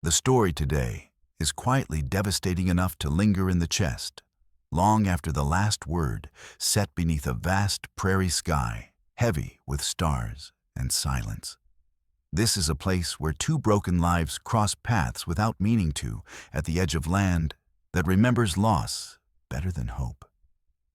The story today is quietly devastating enough to linger in the chest, long after the last word set beneath a vast prairie sky, heavy with stars and silence. This is a place where two broken lives cross paths without meaning to, at the edge of land that remembers loss better than hope.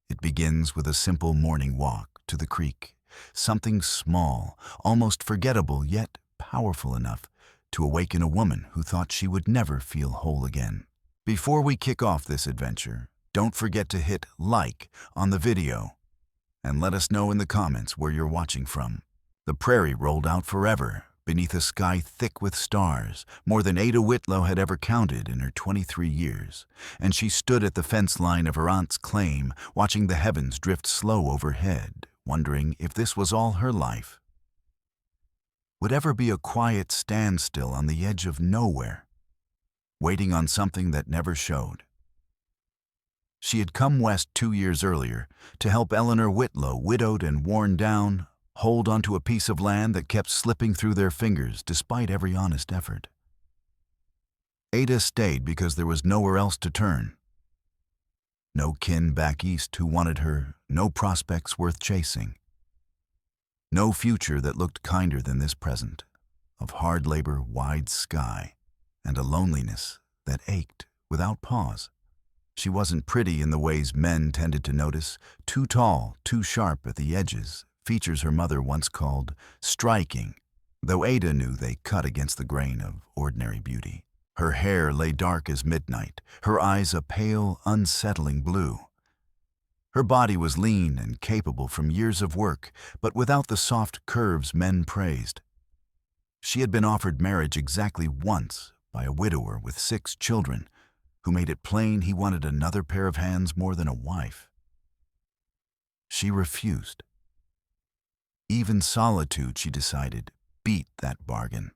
It begins with a simple morning walk to the creek, something small, almost forgettable, yet powerful enough to awaken a woman who thought she would never feel whole again. Before we kick off this adventure, don't forget to hit like on the video and let us know in the comments where you're watching from. The prairie rolled out forever, beneath a sky thick with stars, more than Ada Whitlow had ever counted in her 23 years, and she stood at the fence line of her aunt's claim, watching the heavens drift slow overhead, wondering if this was all her life would ever be a quiet standstill on the edge of nowhere, waiting on something that never showed. She had come west 2 years earlier to help Eleanor Whitlow, widowed and worn down, hold onto a piece of land that kept slipping through their fingers despite every honest effort. Ada stayed because there was nowhere else to turn. No kin back east who wanted her, no prospects worth chasing. No future that looked kinder than this present, of hard labor, wide sky, and a loneliness that ached without pause. She wasn't pretty in the ways men tended to notice, too tall, too sharp at the edges, features her mother once called striking, though Ada knew they cut against the grain of ordinary beauty. Her hair lay dark as midnight, her eyes a pale, unsettling blue. Her body was lean and capable from years of work, but without the soft curves men praised. She had been offered marriage exactly once by a widower with 6 children, who made it plain he wanted another pair of hands more than a wife. She refused. Even solitude, she decided, beat that bargain.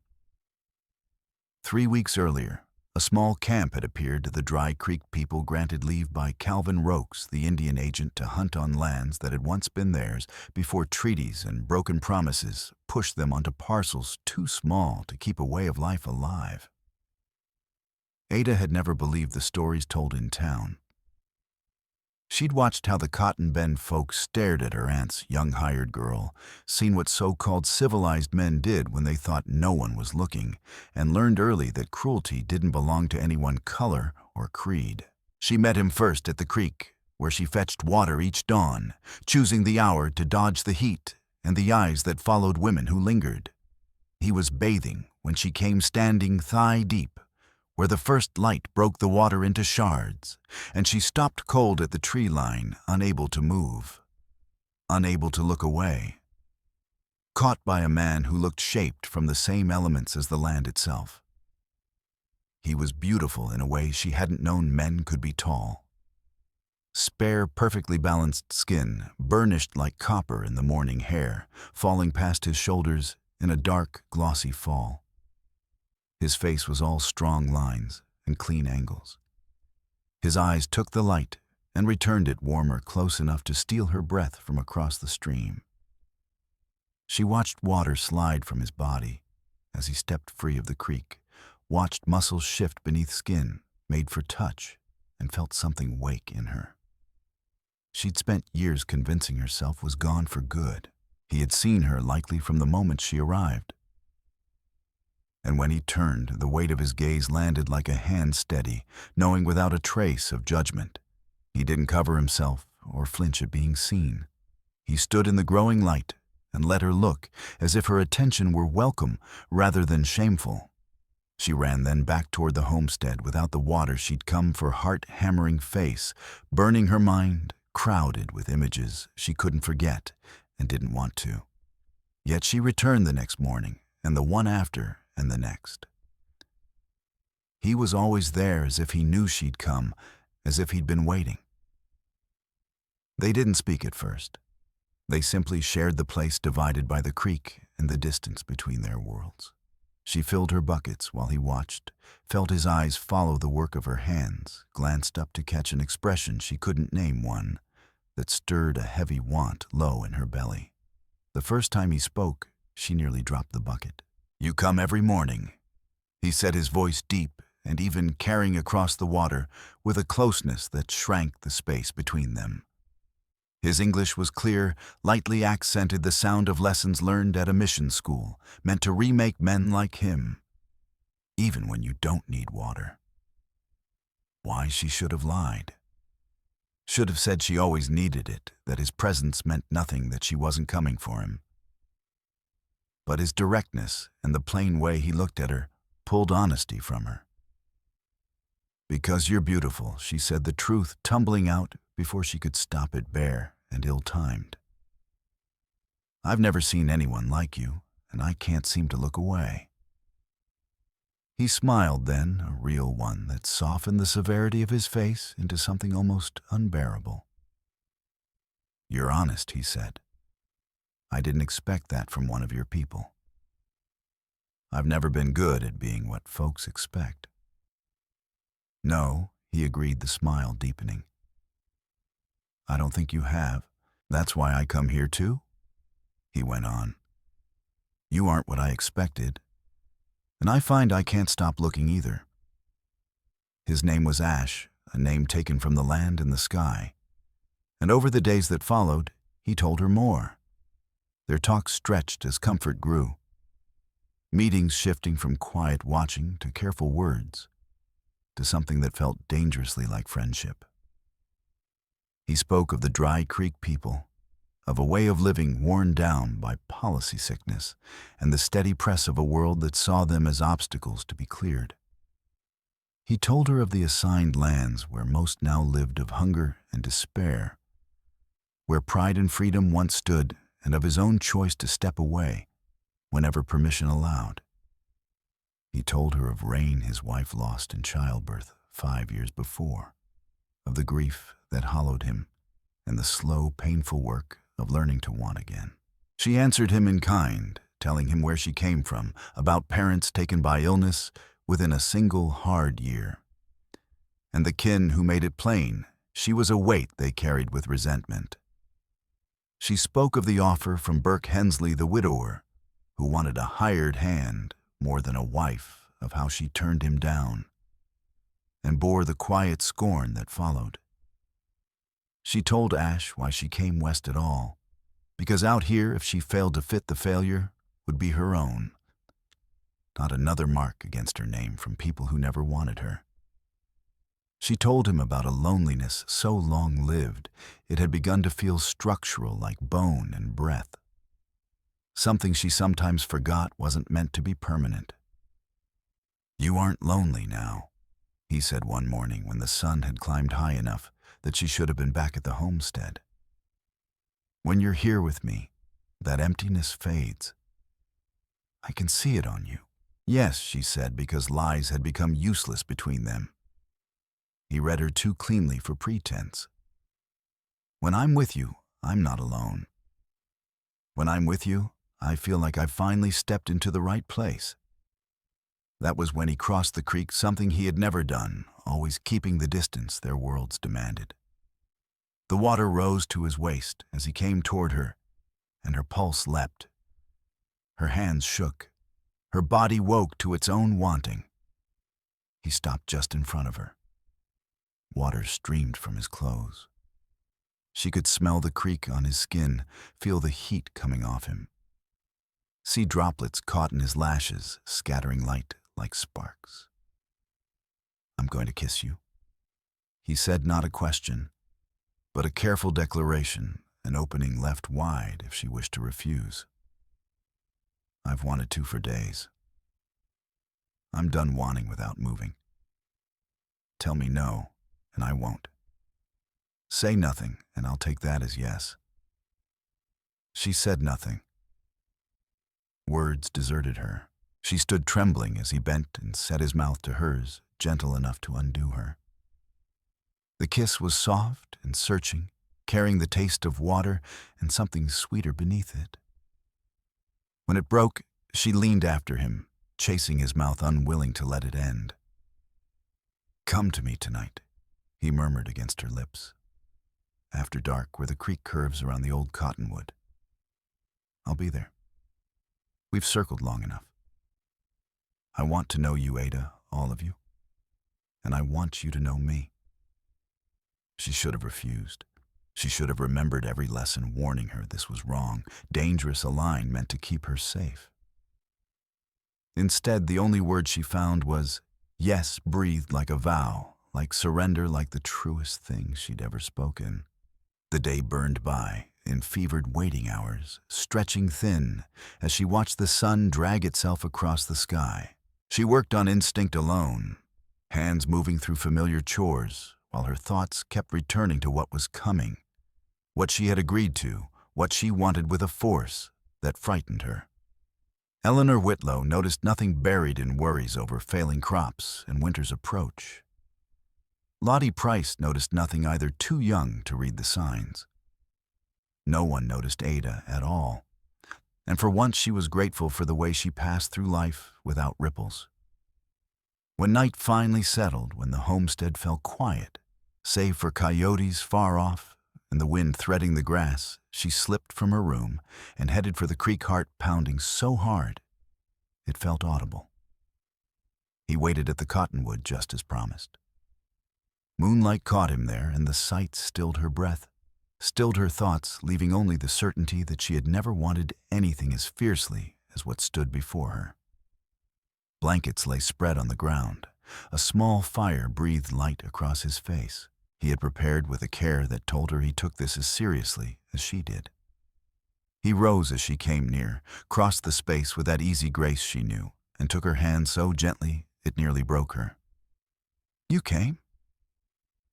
3 weeks earlier, a small camp had appeared to the Dry Creek people, granted leave by Calvin Rokes, the Indian agent, to hunt on lands that had once been theirs before treaties and broken promises pushed them onto parcels too small to keep a way of life alive. Ada had never believed the stories told in town. She'd watched how the Cotton Bend folks stared at her aunt's young hired girl, seen what so-called civilized men did when they thought no one was looking, and learned early that cruelty didn't belong to any one color or creed. She met him first at the creek, where she fetched water each dawn, choosing the hour to dodge the heat and the eyes that followed women who lingered. He was bathing when she came, standing thigh-deep, where the first light broke the water into shards, and she stopped cold at the tree line, unable to move, unable to look away, caught by a man who looked shaped from the same elements as the land itself. He was beautiful in a way she hadn't known men could be tall. Spare, perfectly balanced skin, burnished like copper in the morning hair, falling past his shoulders in a dark, glossy fall. His face was all strong lines and clean angles. His eyes took the light and returned it warmer, close enough to steal her breath from across the stream. She watched water slide from his body as he stepped free of the creek, watched muscles shift beneath skin, made for touch, and felt something wake in her. She'd spent years convincing herself was gone for good. He had seen her likely from the moment she arrived. And when he turned, the weight of his gaze landed like a hand steady, knowing without a trace of judgment. He didn't cover himself or flinch at being seen. He stood in the growing light and let her look, as if her attention were welcome rather than shameful. She ran then back toward the homestead without the water she'd come for, heart-hammering face, burning her mind, crowded with images she couldn't forget and didn't want to. Yet she returned the next morning, and the one after, and the next. He was always there, as if he knew she'd come, as if he'd been waiting. They didn't speak at first. They simply shared the place divided by the creek and the distance between their worlds. She filled her buckets while he watched, felt his eyes follow the work of her hands, glanced up to catch an expression she couldn't name, one that stirred a heavy want low in her belly. The first time he spoke, she nearly dropped the bucket. "You come every morning," He said, his voice deep and even carrying across the water with a closeness that shrank the space between them. His English was clear, lightly accented, the sound of lessons learned at a mission school, meant to remake men like him, even when you don't need water. Why she should have lied. Should have said she always needed it, that his presence meant nothing, that she wasn't coming for him. But his directness and the plain way he looked at her pulled honesty from her. "Because you're beautiful," she said, the truth tumbling out before she could stop it, bare and ill-timed. "I've never seen anyone like you, and I can't seem to look away." He smiled then, a real one that softened the severity of his face into something almost unbearable. "You're honest," he said. "I didn't expect that from one of your people. I've never been good at being what folks expect." "No," he agreed, the smile deepening. "I don't think you have. That's why I come here too," he went on. "You aren't what I expected, and I find I can't stop looking either." His name was Ash, a name taken from the land and the sky, and over the days that followed, he told her more. Their talk stretched as comfort grew, meetings shifting from quiet watching to careful words, to something that felt dangerously like friendship. He spoke of the Dry Creek people, of a way of living worn down by policy sickness and the steady press of a world that saw them as obstacles to be cleared. He told her of the assigned lands where most now lived of hunger and despair, where pride and freedom once stood, and of his own choice to step away whenever permission allowed. He told her of Rain, his wife lost in childbirth 5 years before, of the grief that hollowed him and the slow, painful work of learning to want again. She answered him in kind, telling him where she came from, about parents taken by illness within a single hard year, and the kin who made it plain she was a weight they carried with resentment. She spoke of the offer from Burke Hensley, the widower, who wanted a hired hand more than a wife, of how she turned him down and bore the quiet scorn that followed. She told Ash why she came west at all, because out here, if she failed to fit, the failure would be her own, not another mark against her name from people who never wanted her. She told him about a loneliness so long-lived it had begun to feel structural, like bone and breath, something she sometimes forgot wasn't meant to be permanent. "You aren't lonely now," he said one morning when the sun had climbed high enough that she should have been back at the homestead. "When you're here with me, that emptiness fades. I can see it on you." "Yes," she said, because lies had become useless between them. He read her too cleanly for pretense. "When I'm with you, I'm not alone. When I'm with you, I feel like I've finally stepped into the right place." That was when he crossed the creek, something he had never done, always keeping the distance their worlds demanded. The water rose to his waist as he came toward her, and her pulse leapt. Her hands shook. Her body woke to its own wanting. He stopped just in front of her. Water streamed from his clothes. She could smell the creek on his skin, feel the heat coming off him. See droplets caught in his lashes, scattering light like sparks. "I'm going to kiss you," he said, not a question, but a careful declaration, an opening left wide if she wished to refuse. "I've wanted to for days. I'm done wanting without moving. Tell me no, and I won't. Say nothing, and I'll take that as yes." She said nothing. Words deserted her. She stood trembling as he bent and set his mouth to hers, gentle enough to undo her. The kiss was soft and searching, carrying the taste of water and something sweeter beneath it. When it broke, she leaned after him, chasing his mouth, unwilling to let it end. "Come to me tonight," he murmured against her lips. "After dark, where the creek curves around the old cottonwood. I'll be there. We've circled long enough. I want to know you, Ada, all of you, and I want you to know me." She should have refused. She should have remembered every lesson warning her this was wrong, dangerous, a line meant to keep her safe. Instead, the only word she found was yes, breathed like a vow, like surrender, like the truest thing she'd ever spoken. The day burned by, in fevered waiting hours, stretching thin, as she watched the sun drag itself across the sky. She worked on instinct alone, hands moving through familiar chores, while her thoughts kept returning to what was coming, what she had agreed to, what she wanted with a force that frightened her. Eleanor Whitlow noticed nothing buried in worries over failing crops and winter's approach. Lottie Price noticed nothing either, too young to read the signs. No one noticed Ada at all, and for once she was grateful for the way she passed through life without ripples. When night finally settled, when the homestead fell quiet, save for coyotes far off and the wind threading the grass, she slipped from her room and headed for the creek, heart pounding so hard it felt audible. He waited at the cottonwood just as promised. Moonlight caught him there, and the sight stilled her breath, stilled her thoughts, leaving only the certainty that she had never wanted anything as fiercely as what stood before her. Blankets lay spread on the ground. A small fire breathed light across his face. He had prepared with a care that told her he took this as seriously as she did. He rose as she came near, crossed the space with that easy grace she knew, and took her hand so gently it nearly broke her. "You came?"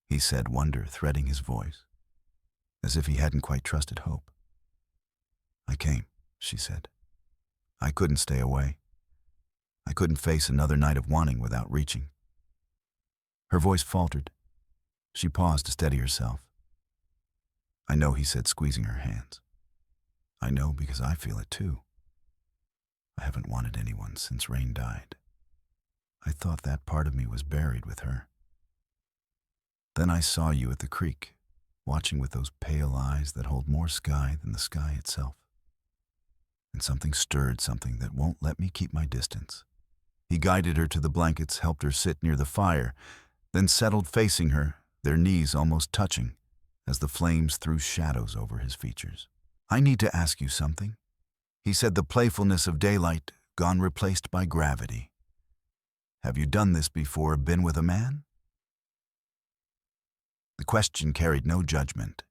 he said, wonder threading his voice, as if he hadn't quite trusted hope. "I came," she said. "I couldn't stay away. I couldn't face another night of wanting without reaching." Her voice faltered. She paused to steady herself. "I know," he said, squeezing her hands. "I know because I feel it too. I haven't wanted anyone since Rain died. I thought that part of me was buried with her. Then I saw you at the creek, watching with those pale eyes that hold more sky than the sky itself. And something stirred, something that won't let me keep my distance." He guided her to the blankets, helped her sit near the fire, then settled facing her, their knees almost touching, as the flames threw shadows over his features. "I need to ask you something," he said, the playfulness of daylight gone, replaced by gravity. "Have you done this before, been with a man?" The question carried no judgment.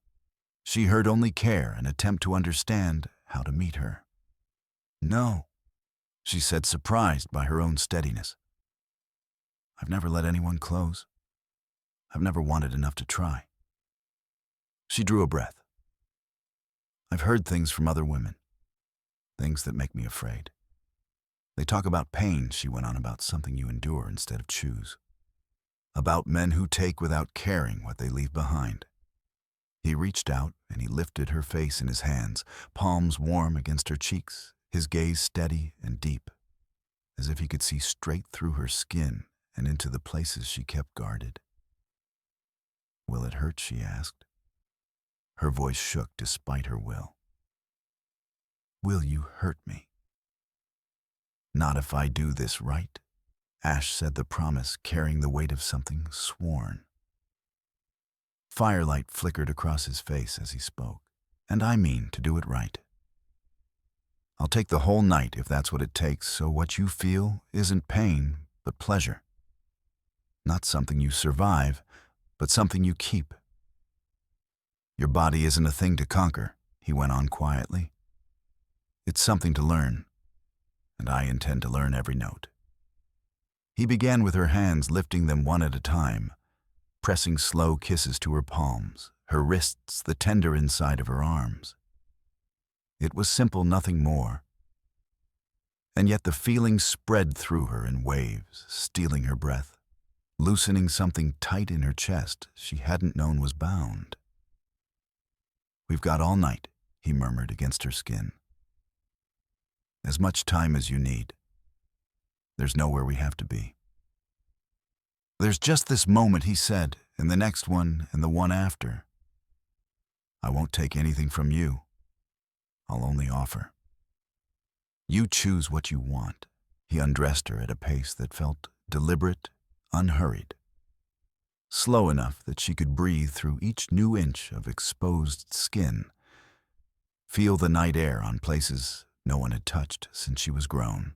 She heard only care, an attempt to understand how to meet her. "No," she said, surprised by her own steadiness. "I've never let anyone close. I've never wanted enough to try." She drew a breath. "I've heard things from other women, things that make me afraid. They talk about pain," she went on, "about something you endure instead of choose. About men who take without caring what they leave behind." He reached out and he lifted her face in his hands, palms warm against her cheeks, his gaze steady and deep, as if he could see straight through her skin and into the places she kept guarded. "Will it hurt?" she asked. Her voice shook despite her will. "Will you hurt me?" "Not if I do this right," Ash said, the promise carrying the weight of something sworn. Firelight flickered across his face as he spoke. "And I mean to do it right. I'll take the whole night if that's what it takes, so what you feel isn't pain, but pleasure. Not something you survive, but something you keep. Your body isn't a thing to conquer," he went on quietly. "It's something to learn, and I intend to learn every note." He began with her hands, lifting them one at a time, pressing slow kisses to her palms, her wrists, the tender inside of her arms. It was simple, nothing more. And yet the feeling spread through her in waves, stealing her breath, loosening something tight in her chest she hadn't known was bound. "We've got all night," he murmured against her skin. "As much time as you need. There's nowhere we have to be." "There's just this moment," he said, "and the next one, and the one after. I won't take anything from you. I'll only offer. You choose what you want." He undressed her at a pace that felt deliberate, unhurried, slow enough that she could breathe through each new inch of exposed skin, feel the night air on places no one had touched since she was grown.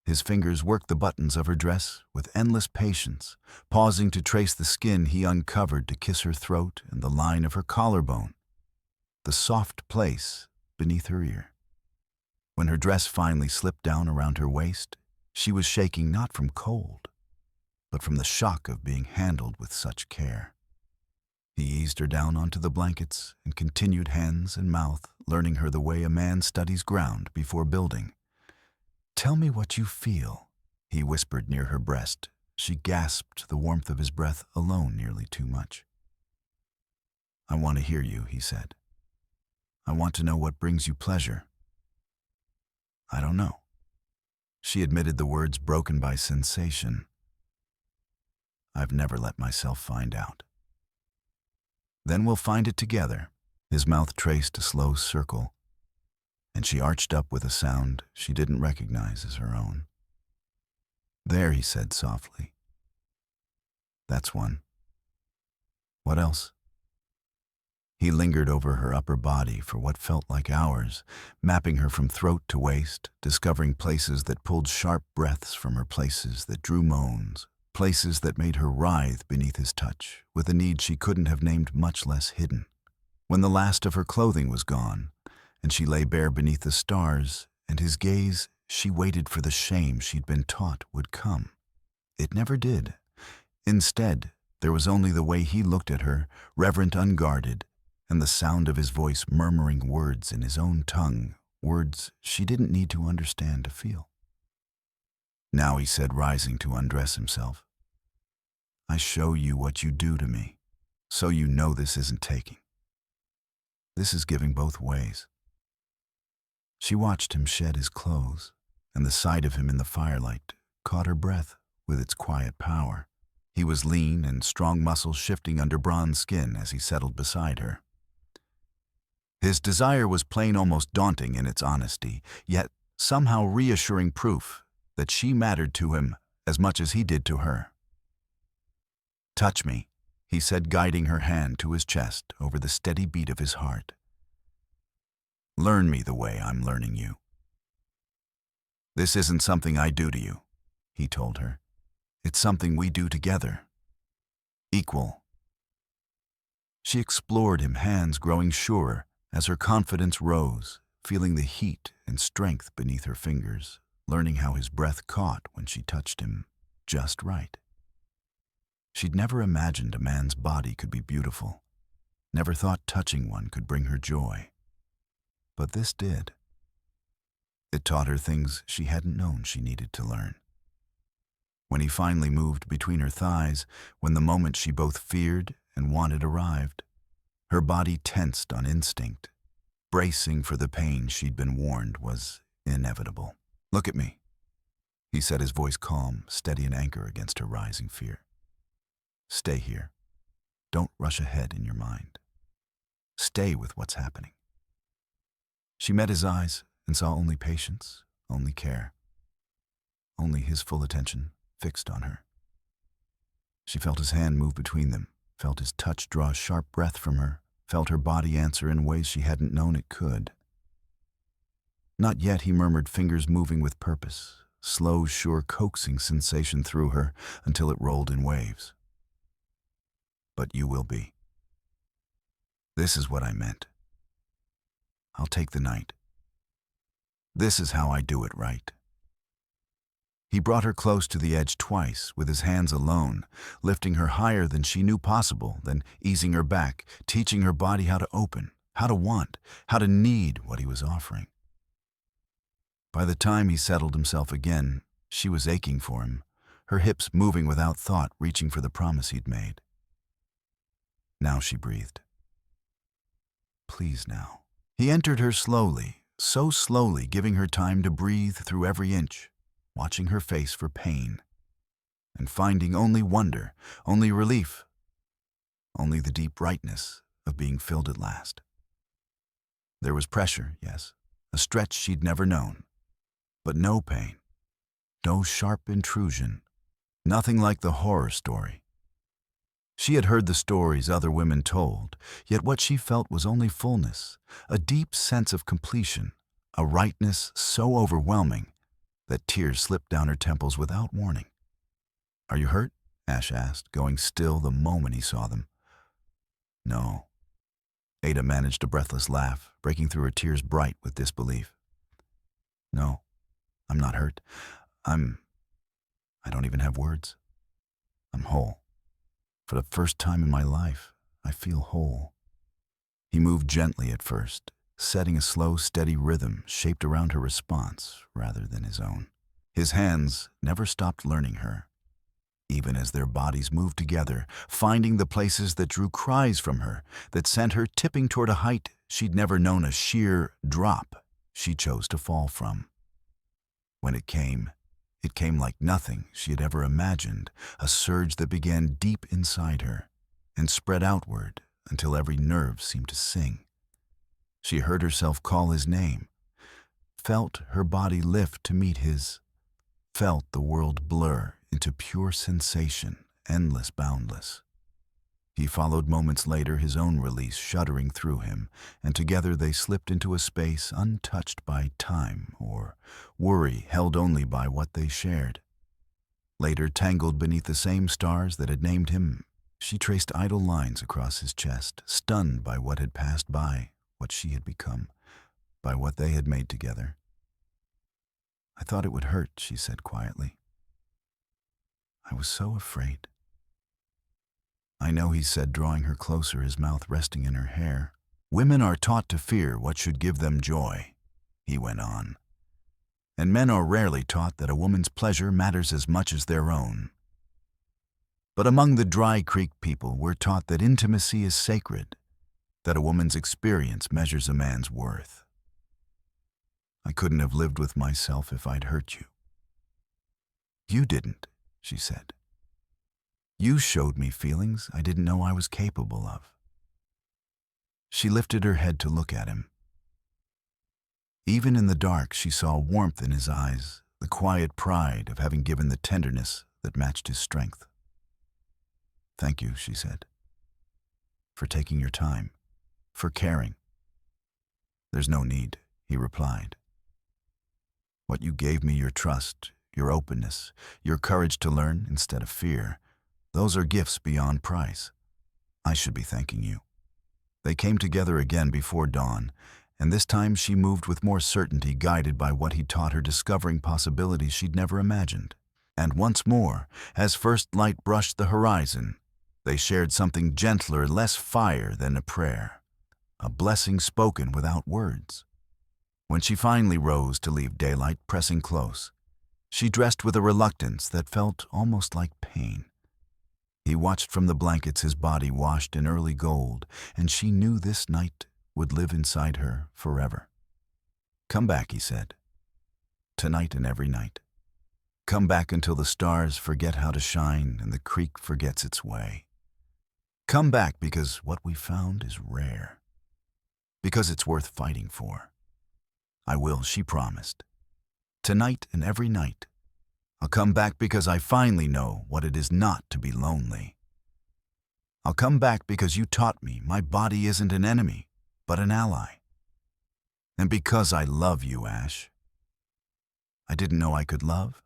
His fingers worked the buttons of her dress with endless patience, pausing to trace the skin he uncovered to kiss her throat and the line of her collarbone, the soft place beneath her ear. When her dress finally slipped down around her waist, she was shaking not from cold, but from the shock of being handled with such care. He eased her down onto the blankets and continued hands and mouth, learning her the way a man studies ground before building. "Tell me what you feel," he whispered near her breast. She gasped the warmth of his breath alone nearly too much. "I want to hear you," he said. "I want to know what brings you pleasure." "I don't know." She admitted the words broken by sensation. "I've never let myself find out." "Then we'll find it together." His mouth traced a slow circle, and she arched up with a sound she didn't recognize as her own. "There," he said softly. "That's one. What else?" He lingered over her upper body for what felt like hours, mapping her from throat to waist, discovering places that pulled sharp breaths from her, places that drew moans, places that made her writhe beneath his touch, with a need she couldn't have named, much less hidden. When the last of her clothing was gone, and she lay bare beneath the stars, and his gaze, she waited for the shame she'd been taught would come. It never did. Instead, there was only the way he looked at her, reverent, unguarded, and the sound of his voice murmuring words in his own tongue, words she didn't need to understand to feel. "Now," he said, rising to undress himself, "I show you what you do to me, so you know this isn't taking. This is giving both ways." She watched him shed his clothes, and the sight of him in the firelight caught her breath with its quiet power. He was lean and strong muscles shifting under bronze skin as he settled beside her. His desire was plain, almost daunting in its honesty, yet somehow reassuring proof that she mattered to him as much as he did to her. "Touch me," he said, guiding her hand to his chest over the steady beat of his heart. "Learn me the way I'm learning you." "This isn't something I do to you," he told her. "It's something we do together. Equal." She explored him, hands growing surer as her confidence rose, feeling the heat and strength beneath her fingers, learning how his breath caught when she touched him just right. She'd never imagined a man's body could be beautiful, never thought touching one could bring her joy. But this did. It taught her things she hadn't known she needed to learn. When he finally moved between her thighs, when the moment she both feared and wanted arrived, her body tensed on instinct, bracing for the pain she'd been warned was inevitable. "Look at me," he said, his voice calm, steady, an anchor against her rising fear. "Stay here. Don't rush ahead in your mind. Stay with what's happening." She met his eyes and saw only patience, only care, only his full attention fixed on her. She felt his hand move between them, felt his touch draw a sharp breath from her, felt her body answer in ways she hadn't known it could. "Not yet," he murmured, fingers moving with purpose, slow, sure, coaxing sensation through her until it rolled in waves. "But you will be. This is what I meant. I'll take the night. This is how I do it right." He brought her close to the edge twice, with his hands alone, lifting her higher than she knew possible, then easing her back, teaching her body how to open, how to want, how to need what he was offering. By the time he settled himself again, she was aching for him, her hips moving without thought, reaching for the promise he'd made. Now she breathed. "Please now." He entered her slowly, so slowly, giving her time to breathe through every inch, watching her face for pain, and finding only wonder, only relief, only the deep brightness of being filled at last. There was pressure, yes, a stretch she'd never known, but no pain, no sharp intrusion, nothing like the horror story. She had heard the stories other women told, yet what she felt was only fullness, a deep sense of completion, a rightness so overwhelming that tears slipped down her temples without warning. "Are you hurt?" Ash asked, going still the moment he saw them. "No." Ada managed a breathless laugh, breaking through her tears bright with disbelief. "No, I'm not hurt. I don't even have words. I'm whole. For the first time in my life, I feel whole." He moved gently at first, setting a slow, steady rhythm shaped around her response rather than his own. His hands never stopped learning her, even as their bodies moved together, finding the places that drew cries from her, that sent her tipping toward a height she'd never known, a sheer drop she chose to fall from. When it came like nothing she had ever imagined, a surge that began deep inside her and spread outward until every nerve seemed to sing. She heard herself call his name, felt her body lift to meet his, felt the world blur into pure sensation, endless, boundless. He followed moments later, his own release shuddering through him, and together they slipped into a space untouched by time or worry, held only by what they shared. Later, tangled beneath the same stars that had named him, she traced idle lines across his chest, stunned by what had passed by, what she had become, by what they had made together. "I thought it would hurt," she said quietly. "I was so afraid." "I know," he said, drawing her closer, his mouth resting in her hair. "Women are taught to fear what should give them joy," he went on. "And men are rarely taught that a woman's pleasure matters as much as their own. But among the Dry Creek people, we're taught that intimacy is sacred, that a woman's experience measures a man's worth. I couldn't have lived with myself if I'd hurt you." "You didn't," she said. "You showed me feelings I didn't know I was capable of." She lifted her head to look at him. Even in the dark, she saw warmth in his eyes, the quiet pride of having given the tenderness that matched his strength. "Thank you," she said, "for taking your time, for caring." "There's no need," he replied. "What you gave me, your trust, your openness, your courage to learn instead of fear, those are gifts beyond price. I should be thanking you." They came together again before dawn, and this time she moved with more certainty, guided by what he taught her, discovering possibilities she'd never imagined. And once more, as first light brushed the horizon, they shared something gentler, less fire than a prayer, a blessing spoken without words. When she finally rose to leave daylight pressing close, she dressed with a reluctance that felt almost like pain. He watched from the blankets, his body washed in early gold, and she knew this night would live inside her forever. "Come back," he said, "tonight and every night. Come back until the stars forget how to shine and the creek forgets its way. Come back because what we found is rare, because it's worth fighting for." "I will," she promised. "Tonight and every night. I'll come back because I finally know what it is not to be lonely. I'll come back because you taught me my body isn't an enemy, but an ally. And because I love you, Ash. I didn't know I could love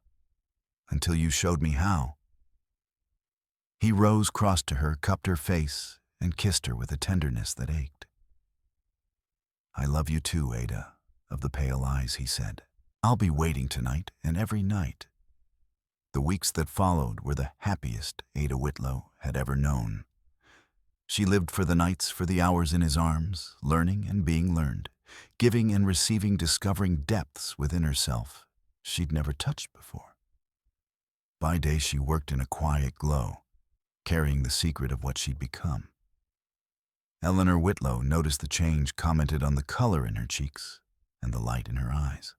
until you showed me how." He rose, crossed to her, cupped her face, and kissed her with a tenderness that ached. "I love you too, Ada, of the pale eyes," he said. "I'll be waiting tonight and every night." The weeks that followed were the happiest Ada Whitlow had ever known. She lived for the nights, for the hours in his arms, learning and being learned, giving and receiving, discovering depths within herself she'd never touched before. By day she worked in a quiet glow, carrying the secret of what she'd become. Eleanor Whitlow noticed the change, commented on the color in her cheeks and the light in her eyes.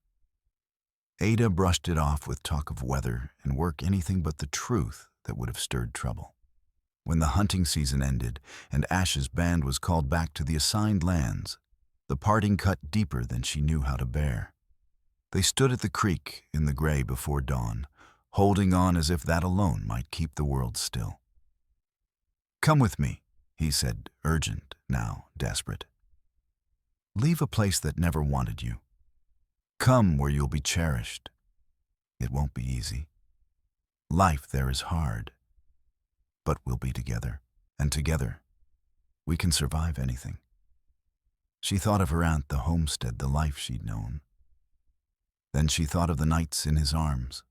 Ada brushed it off with talk of weather and work, anything but the truth that would have stirred trouble. When the hunting season ended and Ash's band was called back to the assigned lands, the parting cut deeper than she knew how to bear. They stood at the creek in the gray before dawn, holding on as if that alone might keep the world still. "Come with me," he said, urgent, now desperate. "Leave a place that never wanted you. Come where you'll be cherished. It won't be easy. Life there is hard. But we'll be together, and together we can survive anything." She thought of her aunt, the homestead, the life she'd known. Then she thought of the nights in his arms,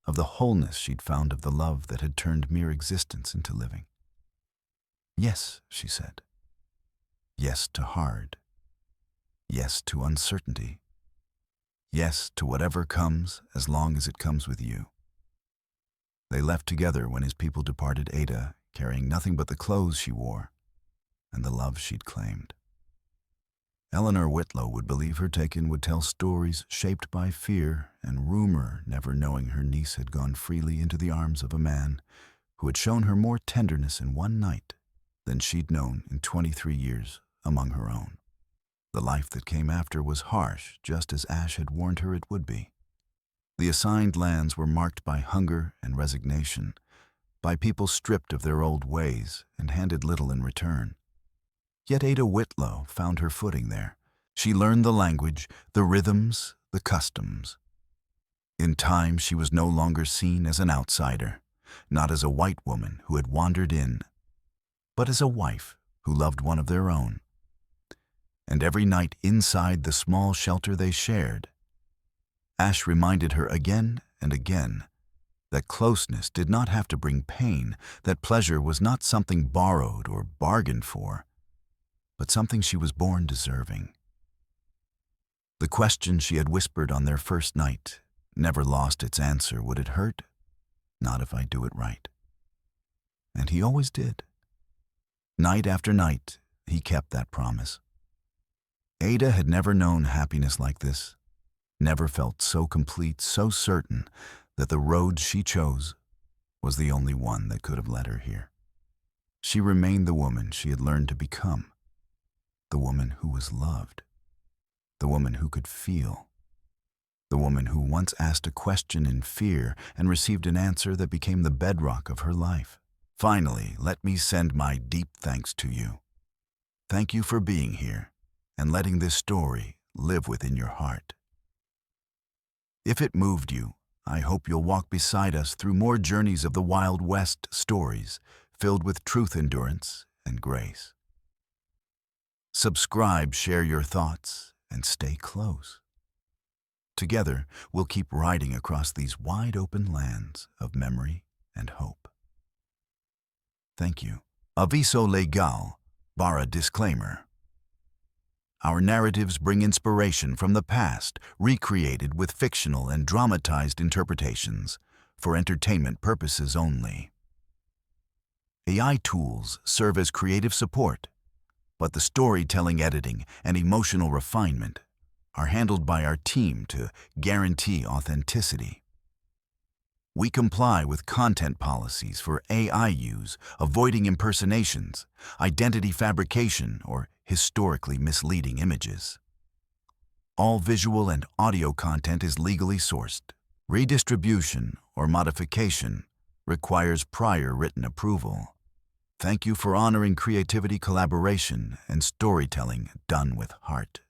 of the wholeness she'd found of the love that had turned mere existence into living. "Yes," she said. "Yes to hard. Yes to uncertainty. Yes to whatever comes, as long as it comes with you." They left together when his people departed Ada, carrying nothing but the clothes she wore and the love she'd claimed. Eleanor Whitlow would believe her taken, would tell stories shaped by fear and rumor, never knowing her niece had gone freely into the arms of a man who had shown her more tenderness in one night than she'd known in 23 years among her own. The life that came after was harsh, just as Ash had warned her it would be. The assigned lands were marked by hunger and resignation, by people stripped of their old ways and handed little in return. Yet Ada Whitlow found her footing there. She learned the language, the rhythms, the customs. In time, she was no longer seen as an outsider, not as a white woman who had wandered in, but as a wife who loved one of their own. And every night inside the small shelter they shared, Ash reminded her again and again that closeness did not have to bring pain, that pleasure was not something borrowed or bargained for, but something she was born deserving. The question she had whispered on their first night never lost its answer. Would it hurt? Not if I do it right. And he always did. Night after night, he kept that promise. Ada had never known happiness like this, never felt so complete, so certain that the road she chose was the only one that could have led her here. She remained the woman she had learned to become, the woman who was loved, the woman who could feel, the woman who once asked a question in fear and received an answer that became the bedrock of her life. Finally, let me send my deep thanks to you. Thank you for being here and letting this story live within your heart. If it moved you, I hope you'll walk beside us through more journeys of the Wild West stories filled with truth, endurance, and grace. Subscribe, share your thoughts, and stay close. Together, we'll keep riding across these wide-open lands of memory and hope. Thank you. Aviso legal, barra disclaimer. Our narratives bring inspiration from the past, recreated with fictional and dramatized interpretations, for entertainment purposes only. AI tools serve as creative support, but the storytelling, editing, and emotional refinement are handled by our team to guarantee authenticity. We comply with content policies for AI use, avoiding impersonations, identity fabrication, or historically misleading images. All visual and audio content is legally sourced. Redistribution or modification requires prior written approval. Thank you for honoring creativity, collaboration, and storytelling done with heart.